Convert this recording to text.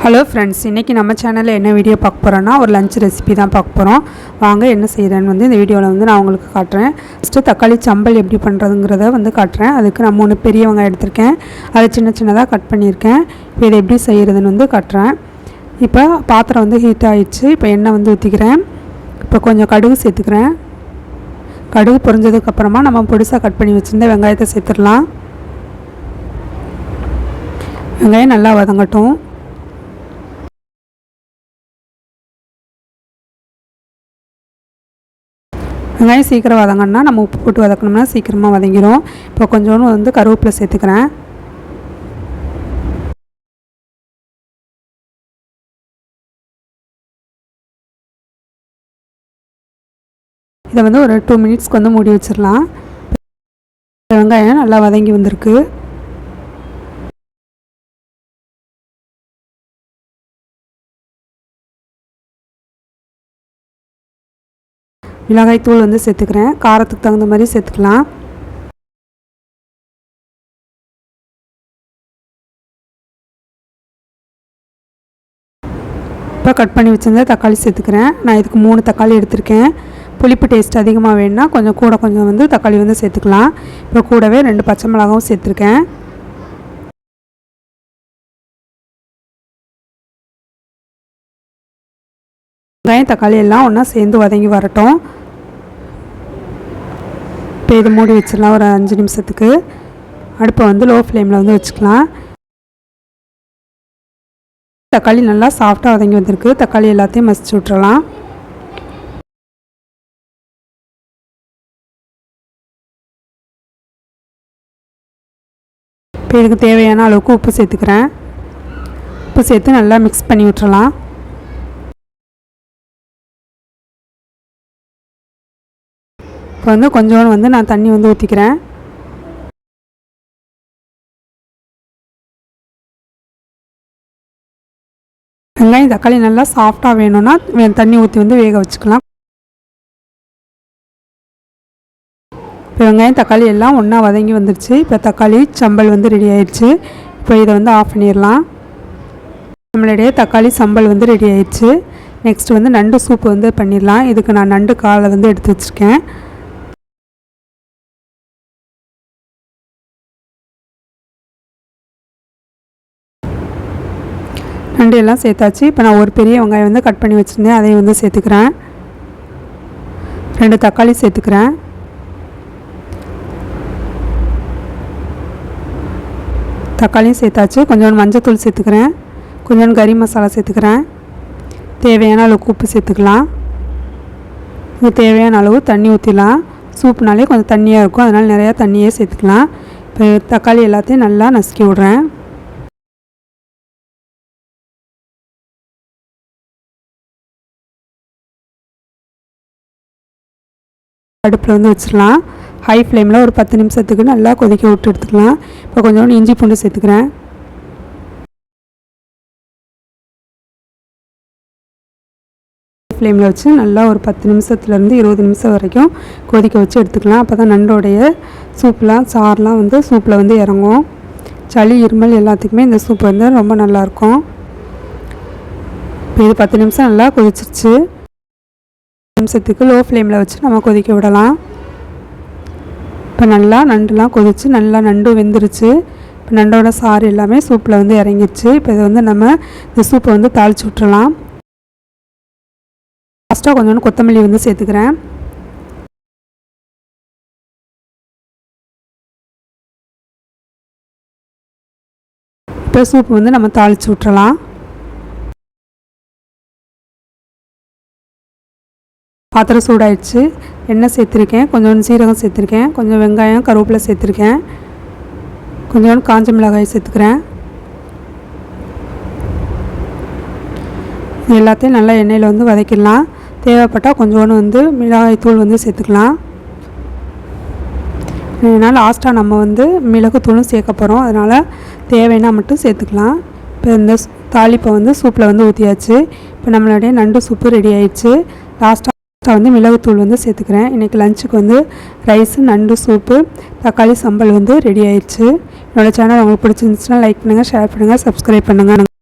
Hello friends, இன்றைக்கி நம்ம சேனலில் என்ன வீடியோ பார்க்க போகிறோன்னா ஒரு லஞ்ச் ரெசிபி தான் பார்க்க போகிறோம். வாங்க என்ன செய்கிறேன்னு இந்த வீடியோவில் நான் உங்களுக்கு காட்டுறேன். ஃபஸ்ட்டு தக்காளி சம்பல் எப்படி பண்ணுறதுங்கிறத காட்டுறேன். அதுக்கு நான் 3 பெரிய வெங்காயம் எடுத்திருக்கேன். அதை சின்ன சின்னதாக கட் பண்ணியிருக்கேன். இப்போ இதை எப்படி செய்கிறதுன்னு காட்டுறேன். இப்போ பாத்திரம் ஹீட் ஆகிடுச்சு. இப்போ எண்ணெய் ஊற்றிக்கிறேன். இப்போ கொஞ்சம் கடுகு சேர்த்துக்கிறேன். கடுகு பொரிஞ்சதுக்கப்புறமா நம்ம பொடிசாக கட் பண்ணி வச்சுருந்த வெங்காயத்தை சேர்த்துடலாம். வெங்காயம் நல்லா வதங்கட்டும். வெங்காயம் சீக்கிரம் வதங்கன்னா நம்ம உப்பு போட்டு வதக்கணும்னா சீக்கிரமாக வதங்கிடும். இப்போ கொஞ்சோண்டு கருவேப்பிலை சேர்த்துக்கிறேன். இதை ஒரு 2 மினிட்ஸ்க்கு மூடி வச்சிடலாம். வெங்காயம் நல்லா வதங்கி வந்திருக்கு. மிளகாய் தூள் சேர்த்துக்கிறேன். காரத்துக்கு தகுந்த மாதிரி சேர்த்துக்கலாம். இப்போ கட் பண்ணி வச்சிருந்த தக்காளி சேர்த்துக்கிறேன். நான் இதுக்கு 3 தக்காளி எடுத்திருக்கேன். புளிப்பு டேஸ்ட் அதிகமாக வேணும்னா கொஞ்சம் தக்காளி சேர்த்துக்கலாம். இப்போ கூடவே 2 பச்சை மிளகாவும் சேர்த்துருக்கேன். வெங்காயம் தக்காளி எல்லாம் ஒன்றா சேர்ந்து வதங்கி வரட்டும். இப்போ இதை மூடி வச்சிடலாம் ஒரு 5 நிமிஷத்துக்கு. அடுப்பை லோ ஃப்ளேமில் வச்சுக்கலாம். தக்காளி நல்லா சாஃப்டாக வதங்கி வந்திருக்கு. தக்காளி எல்லாத்தையும் மசிச்சு விட்டுறலாம். இப்போ இதுக்கு தேவையான அளவுக்கு உப்பு சேர்த்துக்கிறேன். உப்பு சேர்த்து நல்லா மிக்ஸ் பண்ணி விட்டுறலாம். இப்போ கொஞ்சோண்டு நான் தண்ணி ஊற்றிக்கிறேன். வெங்காயம் தக்காளி நல்லா சாஃப்டாக வேணும்னா தண்ணி ஊற்றி வேக வச்சுக்கலாம். இப்போ வெங்காயம் தக்காளி எல்லாம் ஒன்றா வதங்கி வந்துடுச்சு. இப்போ தக்காளி சம்பல் ரெடி ஆயிடுச்சு. இப்போ இதை ஆஃப் பண்ணிடலாம். நம்மளுடைய தக்காளி சம்பல் ரெடி ஆயிடுச்சு. நெக்ஸ்ட் நண்டு சூப்பு பண்ணிடலாம். இதுக்கு நான் நண்டு காலை எடுத்து வச்சுருக்கேன். நண்டு எல்லாம் சேர்த்தாச்சு. இப்போ நான் ஒரு பெரிய வெங்காயம் கட் பண்ணி வச்சுருந்தேன். அதையும் சேர்த்துக்கிறேன். 2 தக்காளி சேர்த்துக்கிறேன். தக்காளியும் சேர்த்தாச்சு. கொஞ்சோண்டு மஞ்சத்தூள் சேர்த்துக்கிறேன். கொஞ்சோண்டு கறி மசாலா சேர்த்துக்கிறேன். தேவையான அளவுக்கு உப்பு சேர்த்துக்கலாம். தேவையான அளவு தண்ணி ஊற்றிடலாம். சூப்புனாலே கொஞ்சம் தண்ணியாக இருக்கும். அதனால் நிறையா தண்ணியே சேர்த்துக்கலாம். இப்போ தக்காளி எல்லாத்தையும் நல்லா நசுக்கி விட்றேன். அடுப்பில் வச்சிடலாம். ஹை ஃப்ளேமில் ஒரு 10 நிமிஷத்துக்கு நல்லா கொதிக்க விட்டு எடுத்துக்கலாம். இப்போ கொஞ்சோண்டு இஞ்சி பூண்டு சேர்த்துக்கிறேன். ஃப்ளேமில் வச்சு நல்லா ஒரு 10 நிமிஷத்துலேருந்து 20 நிமிஷம் வரைக்கும் கொதிக்க வச்சு எடுத்துக்கலாம். அப்போ தான் நண்டோடைய சூப்லாம் சாரெலாம் சூப்பில் இறங்கும். சளி இருமல் எல்லாத்துக்குமே இந்த சூப் ரொம்ப நல்லாயிருக்கும். இப்போ இது 10 நிமிஷம் நல்லா கொதிச்சிருச்சு. நிமிஷத்துக்கு லோ ஃப்ளேமில் வச்சு நம்ம கொதிக்க விடலாம். இப்போ நல்லா நண்டுலாம் கொதிச்சு நல்லா நண்டு வெந்துருச்சு. இப்போ நண்டோட சாறு எல்லாமே சூப்பில் இறங்கிடுச்சு. இப்போ இதை நம்ம இந்த சூப்பை தாளித்து விட்டுறலாம். ஃபஸ்ட்டாக கொஞ்சோண்டு கொத்தமல்லி சேர்த்துக்கிறேன். இப்போ சூப்பு நம்ம தாளித்து விட்டுறலாம். பாத்திரம் சூடாயிடுச்சு. எண்ணெய் சேர்த்துருக்கேன். கொஞ்சோண்டு சீரகம் சேர்த்துருக்கேன். கொஞ்சம் வெங்காயம் கருவேப்பிலை சேர்த்துருக்கேன். கொஞ்சோண்டு காஞ்ச மிளகாய் சேர்த்துக்கிறேன். எல்லாத்தையும் நல்லா எண்ணெயில் வதக்கிடலாம். தேவைப்பட்டால் கொஞ்சோண்டு மிளகாய் தூள் சேர்த்துக்கலாம். ஏன்னா லாஸ்ட்டாக நம்ம மிளகுத்தூளும் சேர்க்க போகிறோம். அதனால் தேவைன்னா மட்டும் சேர்த்துக்கலாம். இப்போ இந்த தாளிப்பை சூப்பில் ஊற்றியாச்சு. இப்போ நம்மளுடைய நண்டு சூப்பு ரெடி ஆயிடுச்சு. லாஸ்ட்டாக மிளகுத்தூள் சேர்த்துக்கிறேன். இன்றைக்கி லஞ்சுக்கு ரைஸு நண்டு சூப்பு தக்காளி சம்பல் ரெடி ஆயிடுச்சு. என்னோடய சேனல் உங்களுக்கு பிடிச்சிருந்துச்சுன்னா லைக் பண்ணுங்கள், ஷேர் பண்ணுங்கள், சப்ஸ்கிரைப் பண்ணுங்கள்.